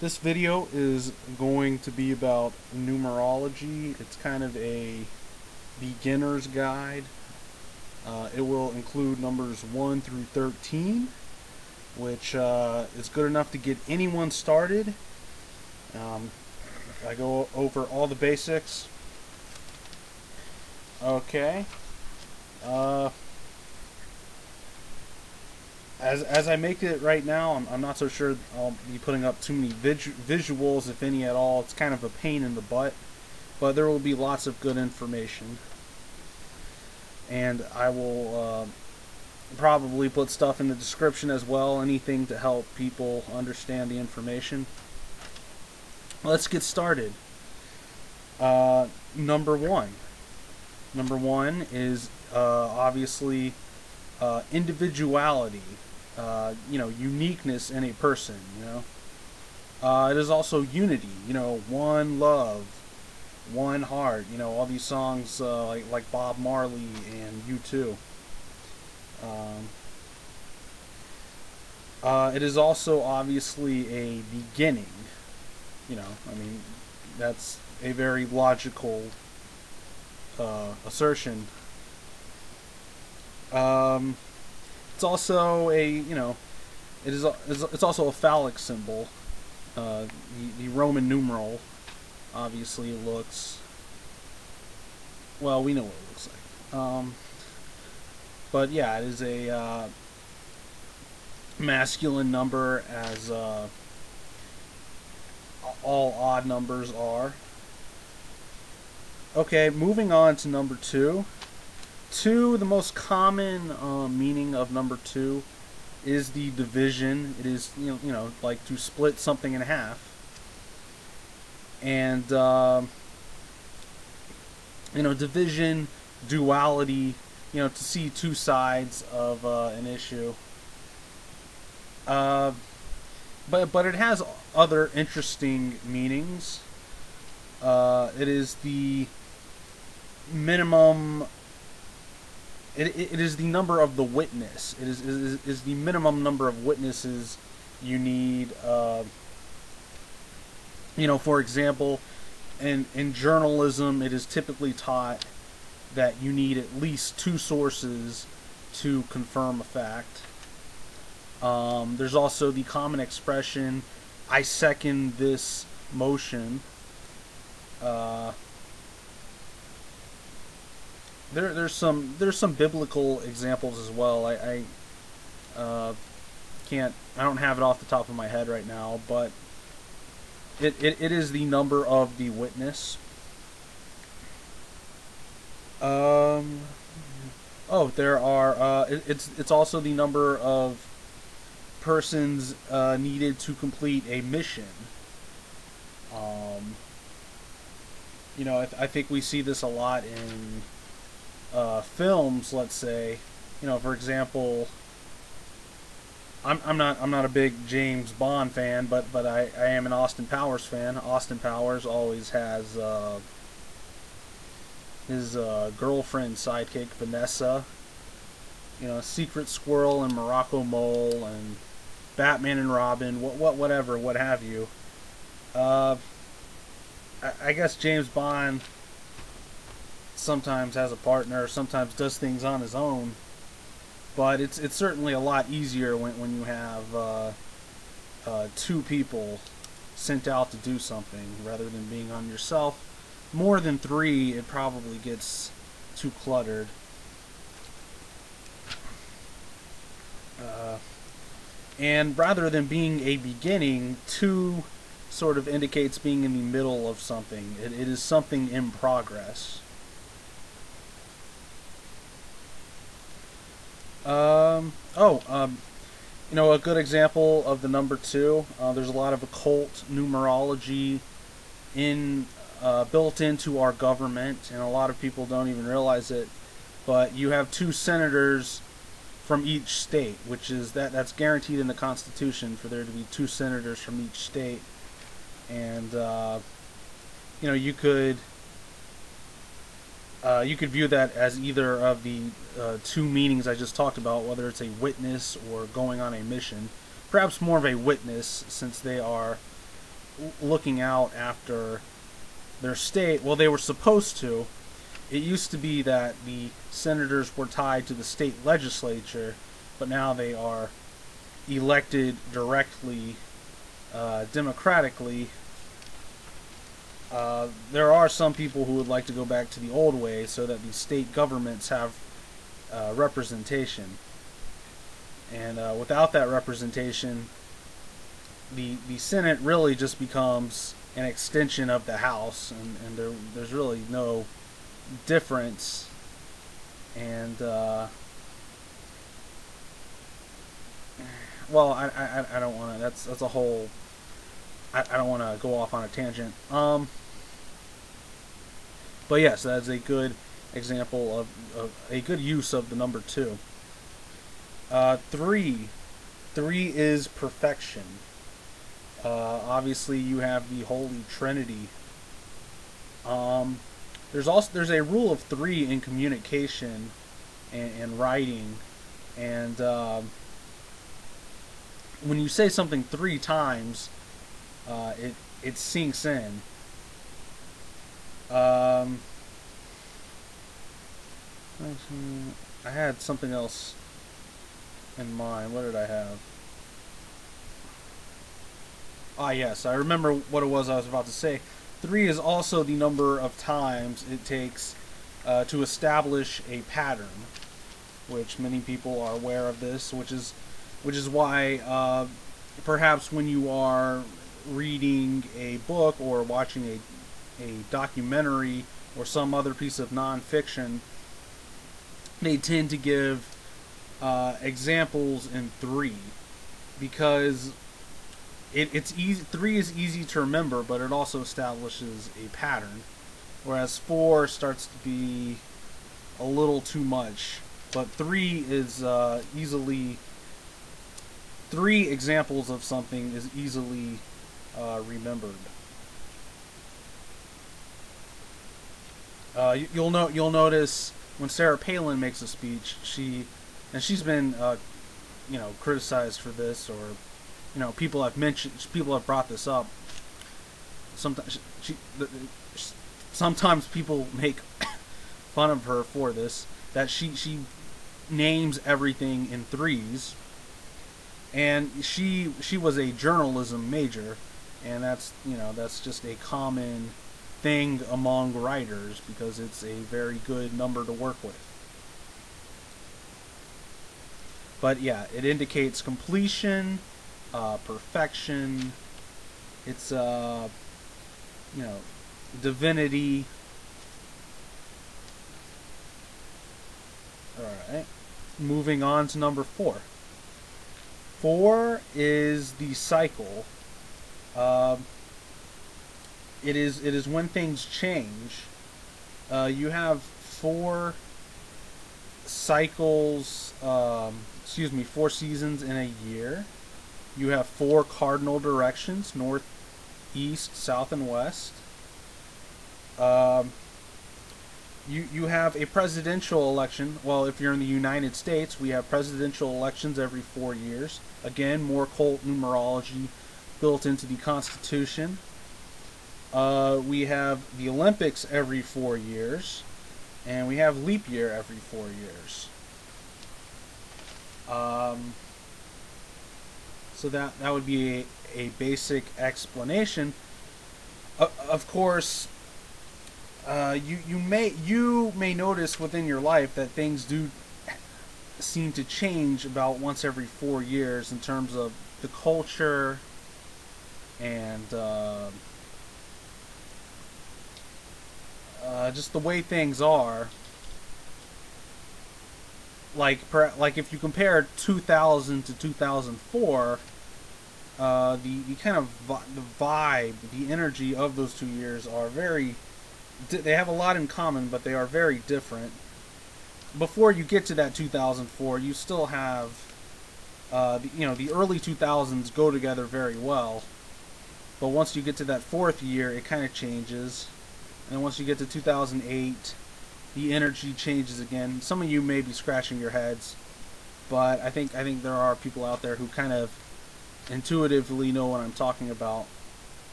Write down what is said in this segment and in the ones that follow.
This video is going to be about numerology. It's kind of a beginner's guide. It will include numbers 1 through 13, which is good enough to get anyone started. I go over all the basics. Okay. Uh, as I make it right now, I'm not so sure I'll be putting up too many visuals, if any at all. It's kind of a pain in the butt, but there will be lots of good information. And I will probably put stuff in the description as well, anything to help people understand the information. Let's get started. Number one. Number one is obviously individuality. Uniqueness in a person. It is also unity. One love, one heart. All these songs like Bob Marley and U2. It is also obviously a beginning. That's a very logical assertion. It's also it's also a phallic symbol. The Roman numeral obviously looks, well, we know what it looks like. But yeah, it is a masculine number, as all odd numbers are. Okay, moving on to number two. The most common meaning of number two is the division. It is like to split something in half, and division, duality. To see two sides of an issue. But it has other interesting meanings. It is the minimum. It is the number of the witness. It is the minimum number of witnesses you need. For example, in journalism, it is typically taught that you need at least two sources to confirm a fact. There's also the common expression, "I second this motion." There's some biblical examples as well. I don't have it off the top of my head right now, but it is the number of the witness. There are it's also the number of persons needed to complete a mission. I think we see this a lot in films. Let's say, for example, I'm not a big James Bond fan, but I am an Austin Powers fan. Austin Powers always has his girlfriend sidekick Vanessa, Secret Squirrel and Morocco Mole and Batman and Robin, whatever, what have you. I guess James Bond sometimes has a partner, sometimes does things on his own, but it's certainly a lot easier when you have two people sent out to do something rather than being on yourself. More than three, it probably gets too cluttered. And rather than being a beginning, two sort of indicates being in the middle of something. It is something in progress. A good example of the number two. There's a lot of occult numerology built into our government, and a lot of people don't even realize it. But you have two senators from each state, which is that's guaranteed in the Constitution, for there to be two senators from each state, and you could view that as either of the two meanings I just talked about, whether it's a witness or going on a mission. Perhaps more of a witness, since they are looking out after their state. Well, they were supposed to. It used to be that the senators were tied to the state legislature, but now they are elected directly, democratically. There are some people who would like to go back to the old way so that the state governments have representation. And without that representation, the Senate really just becomes an extension of the House, and there's really no difference. And well, I don't want to. That's a whole. I don't want to go off on a tangent. But yes, that's a good example of a good use of the number 2. 3 is perfection. Obviously, you have the Holy Trinity. There's a rule of 3 in communication and writing, and when you say something 3 times, it sinks in. I had something else in mind. What did I have? Ah, yes, I remember what it was I was about to say. 3 is also the number of times it takes to establish a pattern, which many people are aware of this, which is why perhaps when you are reading a book or watching a documentary or some other piece of nonfiction, they tend to give examples in 3 because it's easy. 3 is easy to remember, but it also establishes a pattern, whereas 4 starts to be a little too much. But 3 is easily 3 examples of something is easily remembered. You'll notice when Sarah Palin makes a speech, she's been criticized for this, or people have brought this up. Sometimes people make fun of her for this, that she names everything in 3s, and she was a journalism major, and that's just a common thing among writers because it's a very good number to work with. But yeah, it indicates completion, perfection. It's divinity. All right, moving on to number 4. 4 is the cycle. It is when things change. You have 4 cycles. 4 seasons in a year. You have 4 cardinal directions: north, east, south, and west. You have a presidential election. Well, if you're in the United States, we have presidential elections every 4 years. Again, more occult numerology built into the Constitution. We have the Olympics every 4 years, and we have leap year every 4 years. So that would be a basic explanation. Of course, you may notice within your life that things do seem to change about once every 4 years in terms of the culture and just the way things are. Like if you compare 2000 to 2004, the kind of the vibe, the energy of those 2 years are very. They have a lot in common, but they are very different. Before you get to that 2004, you still have, the early 2000s go together very well. But once you get to that 4th year, it kind of changes. And once you get to 2008, the energy changes again. Some of you may be scratching your heads, but I think there are people out there who kind of intuitively know what I'm talking about.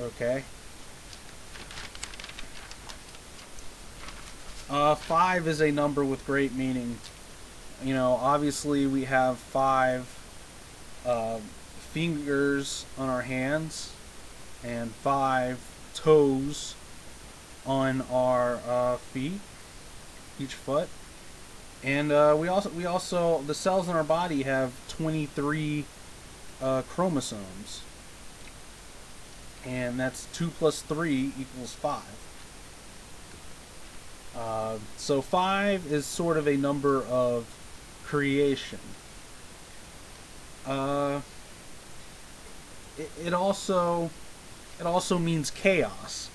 Okay. 5 is a number with great meaning. You know, obviously we have 5 uh, fingers on our hands and 5 toes on our feet, each foot. And we also the cells in our body have 23 chromosomes, and that's 2 plus 3 equals 5. So 5 is sort of a number of creation. Uh, it also means chaos.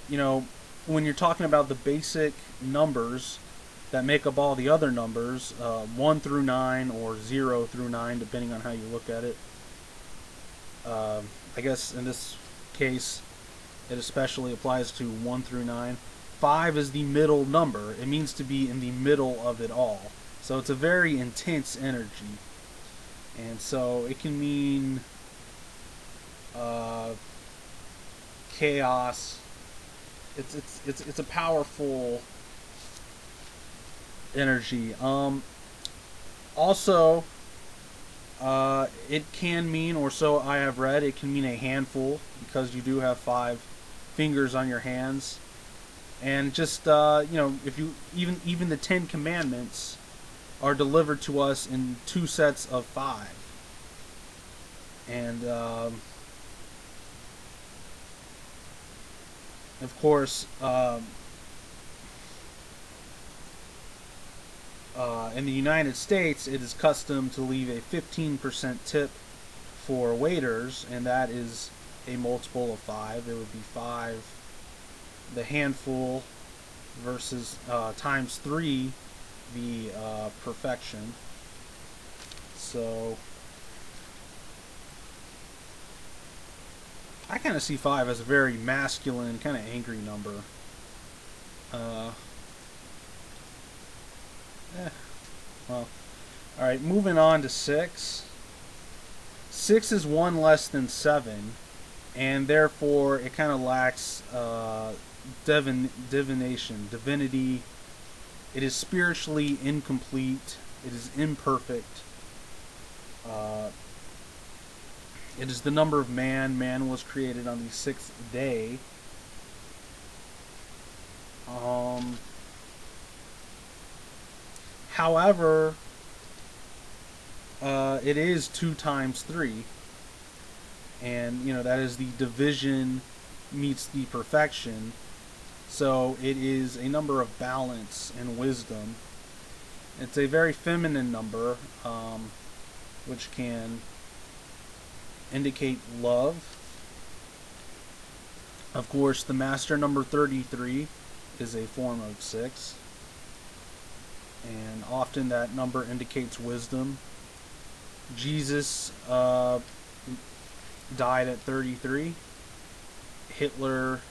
You know, when you're talking about the basic numbers that make up all the other numbers, 1 through 9 or 0 through 9, depending on how you look at it. I guess in this case, it especially applies to 1 through 9. 5 is the middle number. It means to be in the middle of it all. So it's a very intense energy. And so it can mean chaos. It's a powerful energy. Also, it can mean, or so I have read, it can mean a handful, because you do have 5 fingers on your hands. And just if you even the 10 Commandments are delivered to us in 2 sets of 5, and of course, in the United States, it is custom to leave a 15% tip for waiters, and that is a multiple of 5. It would be 5, the handful, versus times 3, the perfection. So I kind of see 5 as a very masculine, kind of angry number. Well, alright, moving on to 6. 6 is 1 less than 7, and therefore it kind of lacks divinity. It is spiritually incomplete. It is imperfect. It is the number of man. Man was created on the 6th day. However, it is 2 times 3, and that is the division meets the perfection. So it is a number of balance and wisdom. It's a very feminine number, which can indicate love. Of course, the master number 33 is a form of 6, and often that number indicates wisdom. Jesus died at 33. Hitler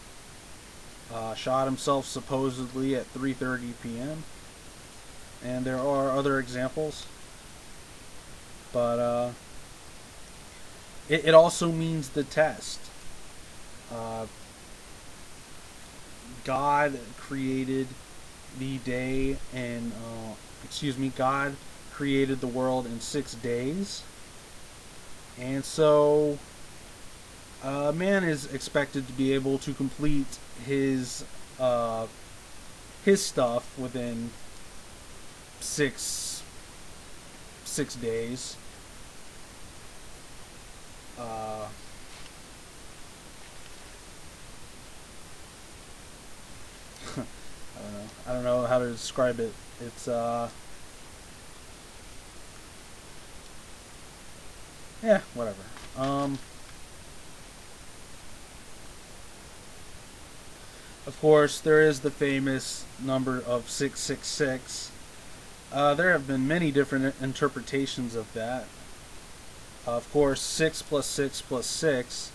shot himself supposedly at 3:30 p.m. And there are other examples. But it also means the test. God created the day and God created the world in 6 days, and so man is expected to be able to complete his stuff within six days. I don't know how to describe it. It's yeah, whatever. Of course, there is the famous number of 666. There have been many different interpretations of that. Of course, 6 plus 6 plus 6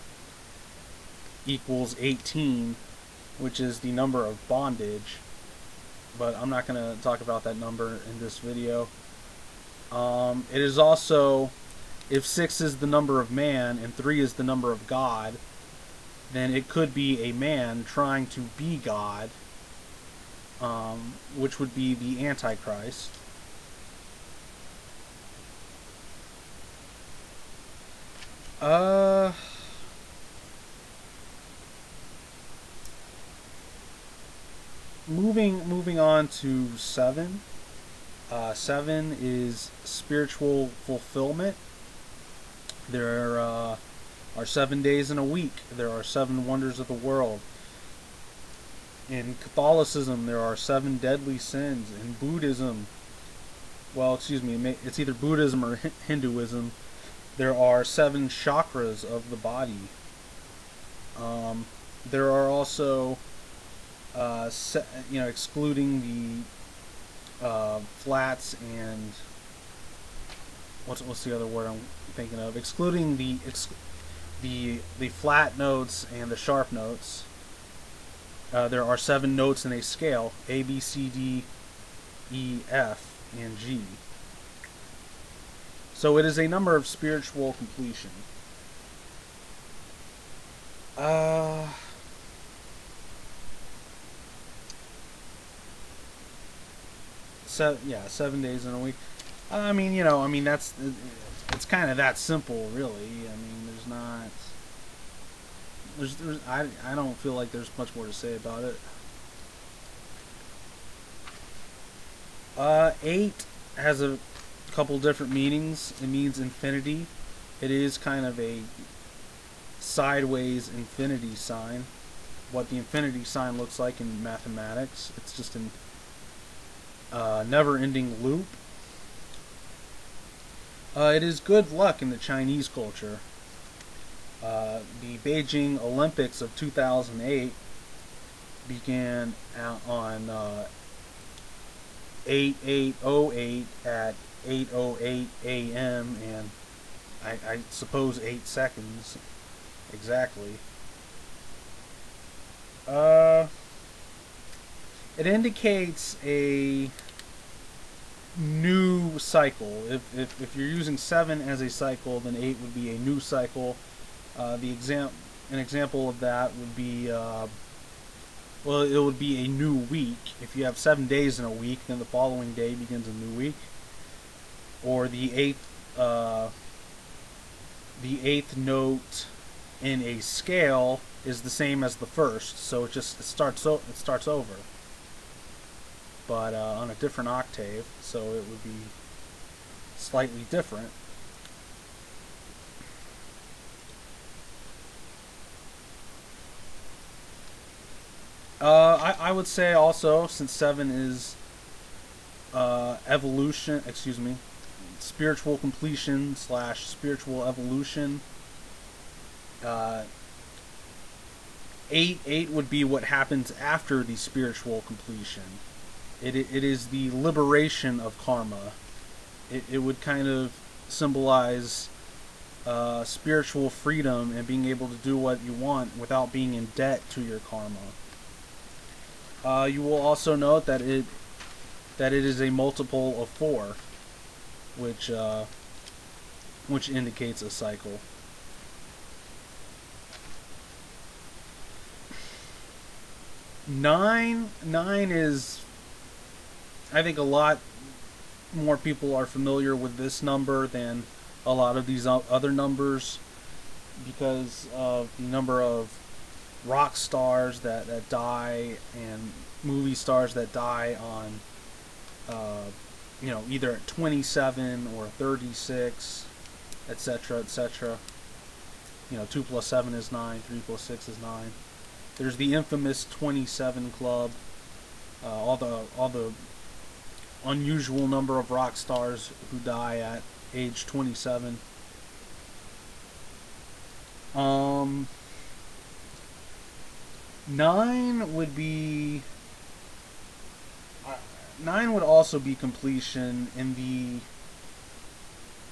equals 18, which is the number of bondage. But I'm not going to talk about that number in this video. It is also, if 6 is the number of man and 3 is the number of God, then it could be a man trying to be God, which would be the Antichrist. Uh, moving on to 7. 7 is spiritual fulfillment. There are 7 days in a week. There are 7 wonders of the world. In Catholicism, there are 7 deadly sins. In Buddhism, well, excuse me, it's either Buddhism or Hinduism, there are 7 chakras of the body. There are also, excluding the flats and what's the other word I'm thinking of? Excluding the flat notes and the sharp notes. There are 7 notes in a scale: A, B, C, D, E, F, and G. So it is a number of spiritual completion. Yeah, 7 days in a week. I mean, it's kind of that simple, really. I mean, I don't feel like there's much more to say about it. 8 has a couple different meanings. It means infinity. It is kind of a sideways infinity sign. What the infinity sign looks like in mathematics. It's just an never-ending loop. It is good luck in the Chinese culture. The Beijing Olympics of 2008 began on 8808 at 8:08 a.m. and I suppose 8 seconds exactly. It indicates a new cycle. If you're using 7 as a cycle, then 8 would be a new cycle. An example of that would be, well, it would be a new week. If you have 7 days in a week, then the following day begins a new week. Or the eighth note in a scale is the same as the first, so it starts over, but on a different octave, so it would be slightly different. I would say also, since 7 is evolution, excuse me, spiritual completion / spiritual evolution, 8 would be what happens after the spiritual completion. It is the liberation of karma. It would kind of symbolize spiritual freedom and being able to do what you want without being in debt to your karma. You will also note that it is a multiple of 4, which indicates a cycle. 9 is, I think, a lot more people are familiar with this number than a lot of these other numbers, because of the number of rock stars that die and movie stars that die on either at 27 or 36, etc., etc. 2 plus 7 is 9, 3 plus 6 is 9. There's the infamous 27 Club, all the unusual number of rock stars who die at age 27. 9 would be 9 would also be completion in the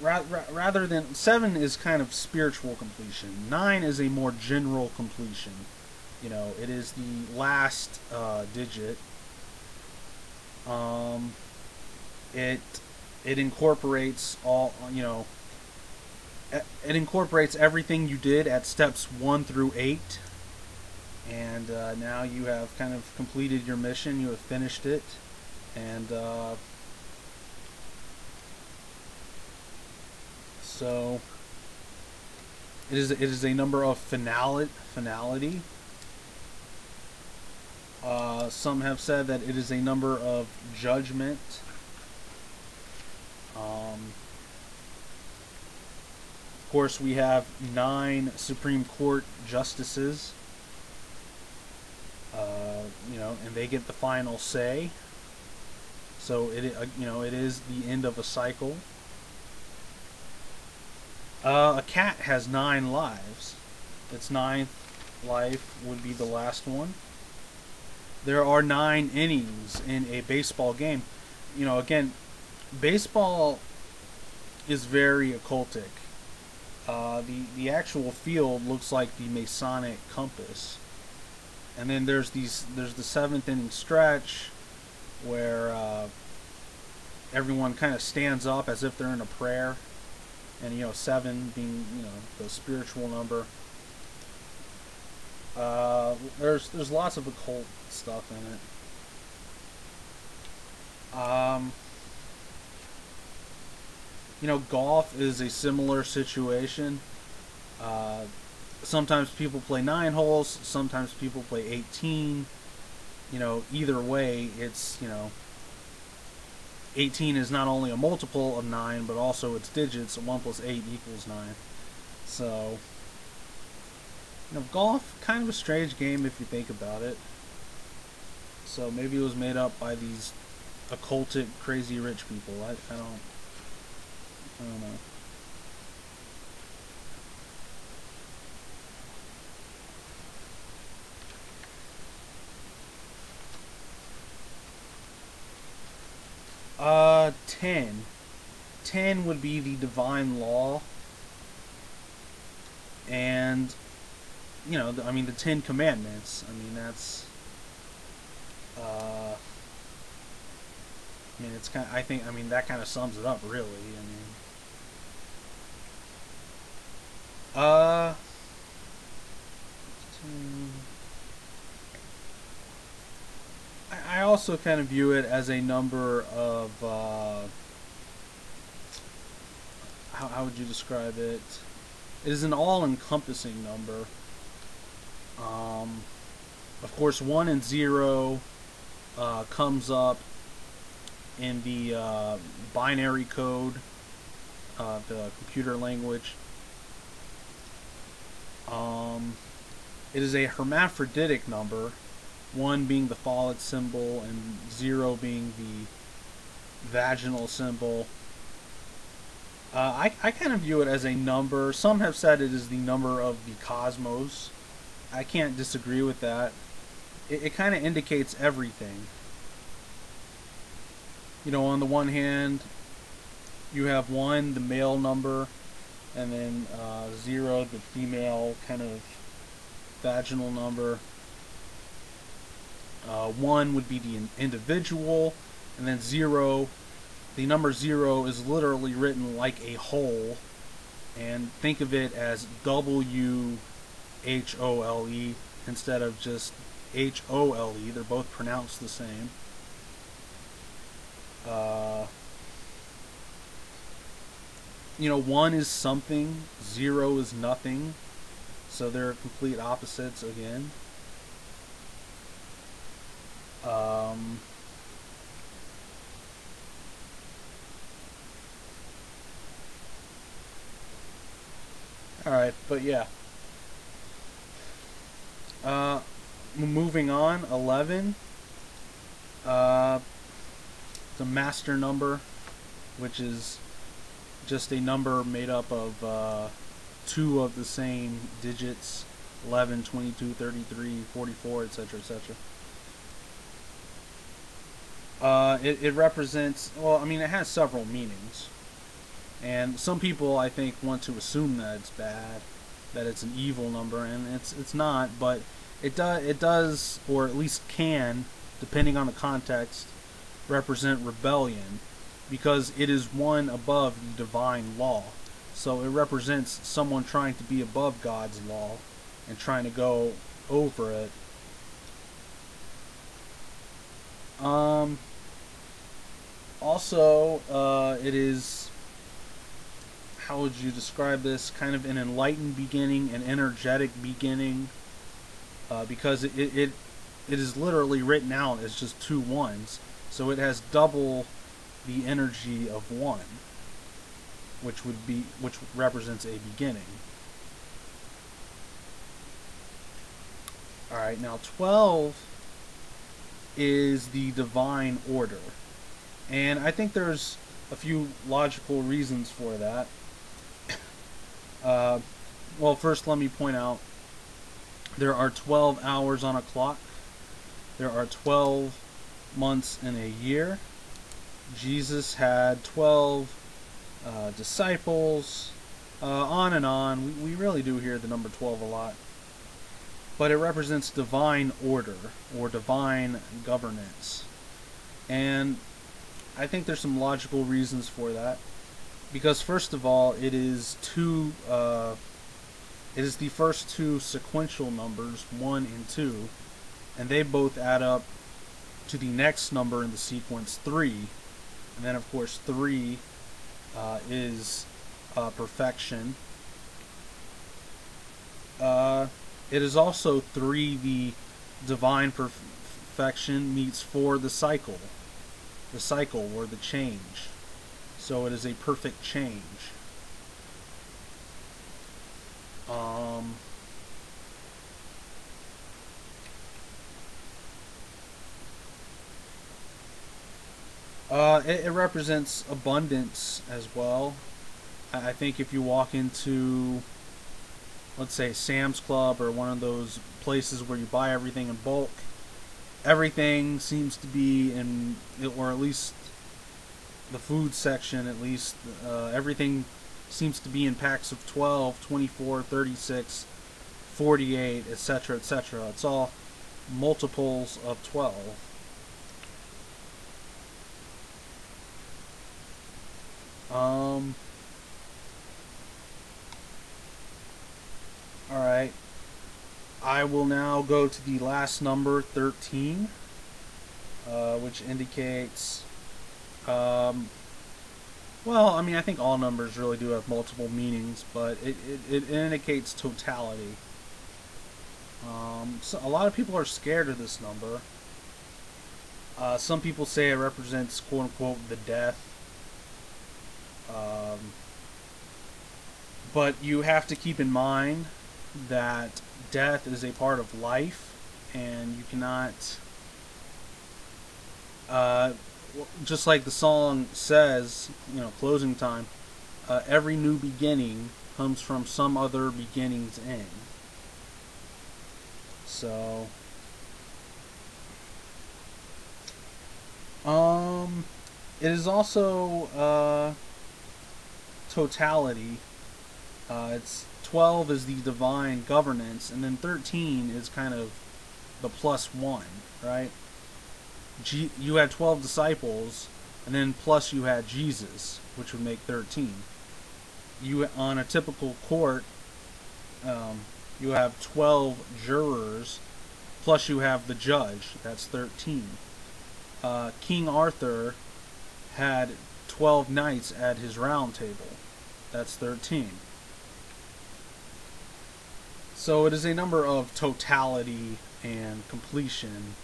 rather than 7 is kind of spiritual completion. 9 is a more general completion. It is the last digit. It incorporates all, it incorporates everything you did at steps 1 through 8. And now you have kind of completed your mission. You have finished it, and so it is a number of finality. Some have said that it is a number of judgment. Of course, we have 9 Supreme Court justices. And they get the final say. So it is the end of a cycle. A cat has 9 lives. Its 9th life would be the last one. There are 9 innings in a baseball game. Again, baseball is very occultic. The actual field looks like the Masonic compass. And then there's the 7th inning stretch where everyone kind of stands up as if they're in a prayer, and 7 being the spiritual number. There's lots of occult stuff in it. Golf is a similar situation. Sometimes people play 9 holes, sometimes people play 18. Either way, it's 18 is not only a multiple of 9, but also its digits. 1 plus 8 equals 9. So, golf, kind of a strange game if you think about it. So maybe it was made up by these occultic, crazy rich people. I don't know. 10. 10 would be the divine law. And, the 10 commandments. That's... it's kind of, that kind of sums it up, really. I also kind of view it as a number of, how would you describe it? It is an all-encompassing number. Of course, 1 and 0 comes up in the binary code, the computer language. It is a hermaphroditic number, 1 being the phallic symbol and 0 being the vaginal symbol. I kind of view it as a number. Some have said it is the number of the cosmos. I can't disagree with that. It kind of indicates everything. On the one hand, you have 1, the male number, and then 0, the female kind of vaginal number. 1 would be the individual, and then 0, the number 0 is literally written like a whole, and think of it as WHOLE instead of just HOLE. They're both pronounced the same. 1 is something, 0 is nothing, so they're complete opposites again. Alright, but yeah. Moving on, 11. The master number, which is just a number made up of 2 of the same digits, 11, 22, 33, 44, etc., etc. It represents, it has several meanings. And some people, I think, want to assume that it's bad, that it's an evil number, and it's not, but it does, or at least can, depending on the context, represent rebellion, because it is 1 above the divine law. So it represents someone trying to be above God's law and trying to go over it. Also, it is, how would you describe this? Kind of an enlightened beginning, an energetic beginning, because it is literally written out as just two ones, so it has double the energy of one, which represents a beginning. All right, now 12 is the divine order, and I think there's a few logical reasons for that. Well, first let me point out there are 12 hours on a clock. There are 12 months in a year. Jesus had 12 disciples, on and on. We really do hear the number 12 a lot. But it represents divine order or divine governance. And I think there's some logical reasons for that. Because first of all, it is the first two sequential numbers, 1 and 2, and they both add up to the next number in the sequence, 3. And then of course 3 is perfection. It is also 3, the divine perfection, meets 4, the cycle or the change. So it is a perfect change. It represents abundance as well. I think if you walk into, let's say, Sam's Club or one of those places where you buy everything in bulk, everything seems to be in, or at least the food section, at least, everything seems to be in packs of 12, 24, 36, 48, etc., etc. It's all multiples of 12. Alright. I will now go to the last number, 13, which indicates, well, I mean, I think all numbers really do have multiple meanings, but it indicates totality. So a lot of people are scared of this number. Some people say it represents, quote-unquote, the death. But you have to keep in mind that death is a part of life, and you cannot, just like the song says, closing time, every new beginning comes from some other beginning's end. So, it is also, totality. It's 12 is the divine governance, and then 13 is kind of the +1, right? You had 12 disciples, and then plus you had Jesus, which would make 13. You, on a typical court, you have 12 jurors, plus you have the judge. That's 13. King Arthur had 12 knights at his round table. That's 13. So it is a number of totality and completion.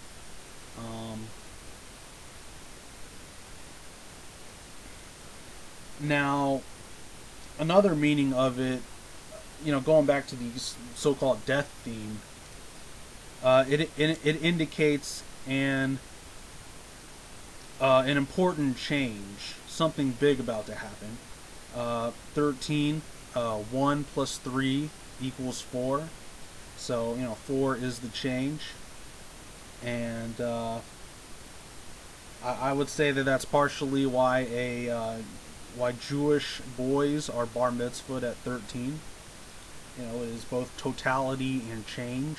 Now, another meaning of it, going back to the so-called death theme, it indicates an important change, something big about to happen. 13, 1 plus 3 equals 4. So, 4 is the change. And I would say that that's partially why why Jewish boys are bar mitzvahed at 13. It is both totality and change.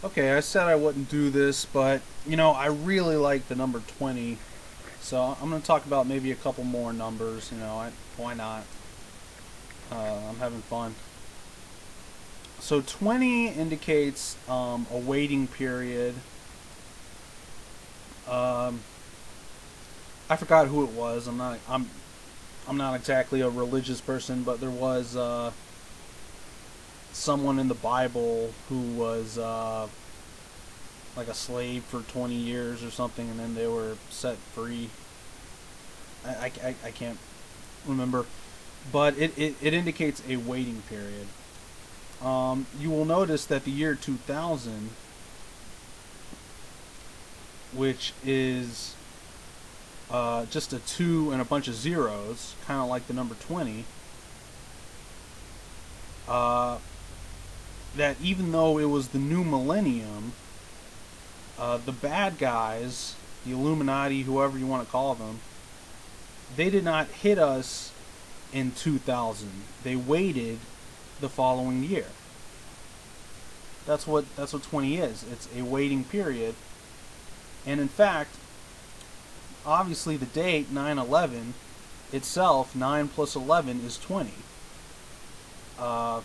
Okay, I said I wouldn't do this, but you know, I really like the number 20, so I'm going to talk about maybe a couple more numbers. You know, why not? I'm having fun. So 20 indicates a waiting period. Um, I forgot who it was. I'm not exactly a religious person, but there was someone in the Bible who was like a slave for 20 years or something, and then they were set free. I can't remember, but it indicates a waiting period. You will notice that the year 2000, which is just a 2 and a bunch of zeros, kind of like the number 20, uh, that even though it was the new millennium, the bad guys, the Illuminati, whoever you want to call them, they did not hit us in 2000. They waited the following year. That's what 20 is. It's a waiting period. And in fact, obviously the date 9/11 itself, 9 plus 11 is 20. Uh,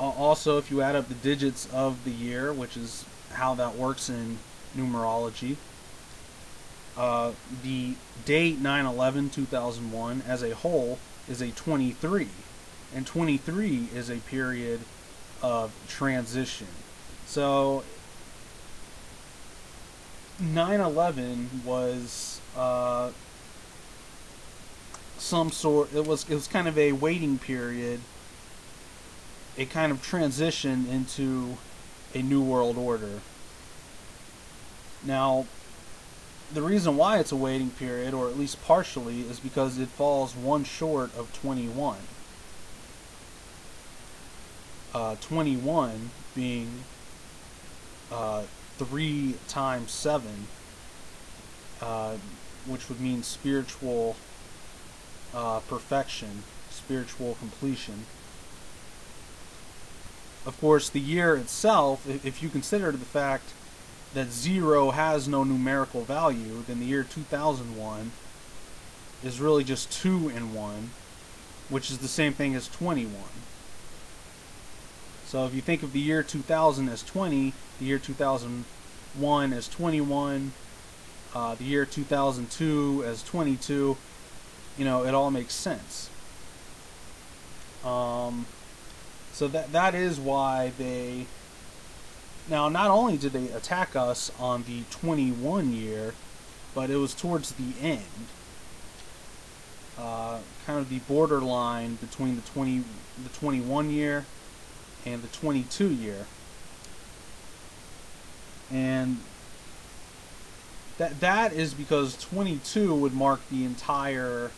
Also, if you add up the digits of the year, which is how that works in numerology, the date 9/11/2001 as a whole is a 23. And 23 is a period of transition. So 9/11 was some sort. It was kind of a waiting period, a kind of transition into a new world order. Now, the reason why it's a waiting period, or at least partially, is because it falls one short of 21. 21 being 3 times 7, which would mean spiritual perfection, spiritual completion. Of course, the year itself, if you consider the fact that 0 has no numerical value, then the year 2001 is really just 2 and 1, which is the same thing as 21. So if you think of the year 2000 as 20, the year 2001 as 21, the year 2002 as 22, you know, it all makes sense. So that is why they... Now, not only did they attack us on the 21 year, but it was towards the end. Kind of the borderline between the 21 year and the 22 year. And that is because 22 would mark the entire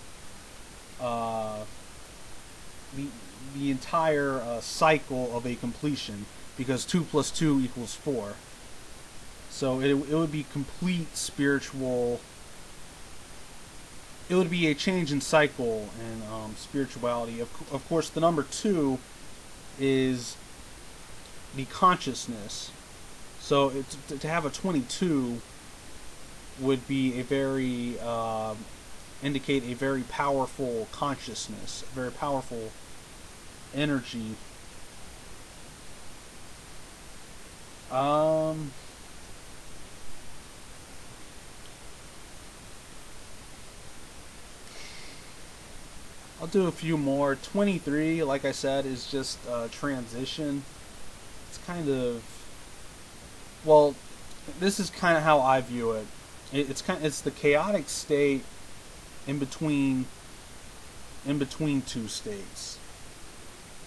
the entire cycle of a completion, because 2 plus 2 equals 4. So it would be complete spiritual. It would be a change in cycle and spirituality. Of course, the number 2 is the consciousness. So to have a 22 would be a very indicate a very powerful consciousness, a very powerful energy. I'll do a few more. 23, like I said, is just transition. It's kind of, well, this is kind of how I view it. It's the chaotic state in between two states.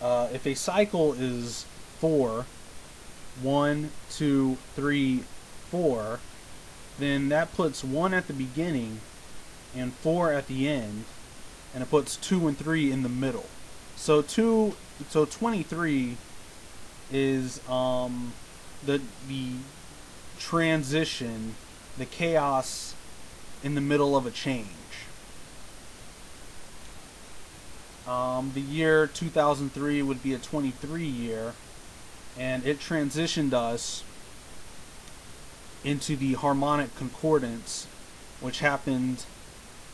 If a cycle is 4, 1, 2, 3, 4, then that puts 1 at the beginning and 4 at the end, and it puts 2 and 3 in the middle. So 23 is the transition, the chaos in the middle of a change. The year 2003 would be a 23 year, and it transitioned us into the harmonic concordance, which happened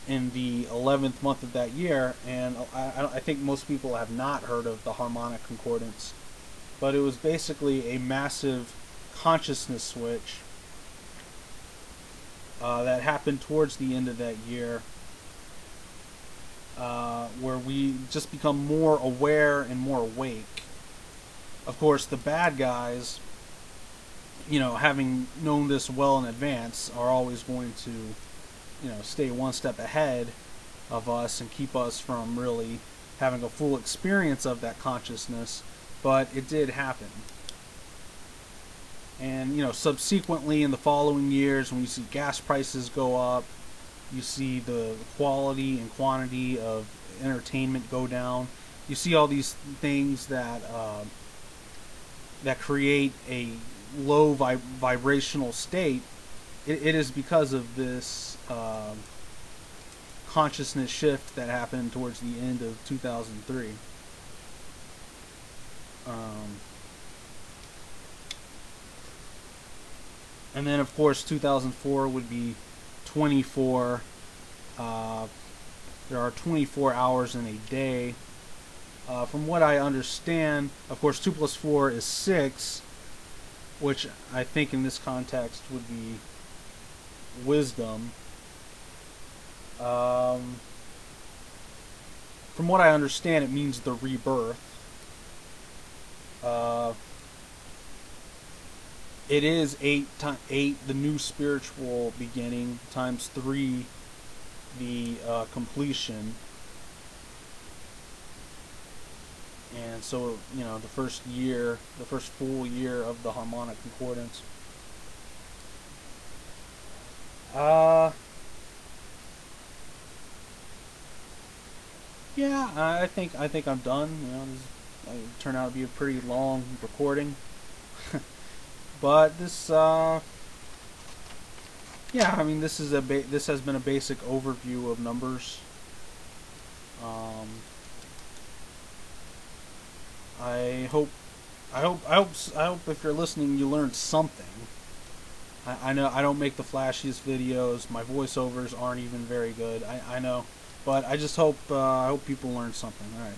in the 11th month of that year. And I think most people have not heard of the harmonic concordance, but it was basically a massive consciousness switch that happened towards the end of that year, where we just become more aware and more awake. Of course, the bad guys, having known this well in advance, are always going to, stay one step ahead of us and keep us from really having a full experience of that consciousness. But it did happen. And, subsequently in the following years, when you see gas prices go up, you see the quality and quantity of entertainment go down, you see all these things that create a low vibrational state. It is because of this consciousness shift that happened towards the end of 2003. And then, of course, 2004 would be 24. There are 24 hours in a day. From what I understand, of course, 2 plus 4 is 6, which I think in this context would be wisdom. From what I understand, it means the rebirth. It is 8, the new spiritual beginning, times 3, the completion. And so, the first full year of the harmonic concordance. Yeah, I think I'm done. This turned out to be a pretty long recording. But this, yeah, this has been a basic overview of numbers. I hope if you're listening, you learned something. I know I don't make the flashiest videos. My voiceovers aren't even very good. I know, but I just hope people learn something. All right.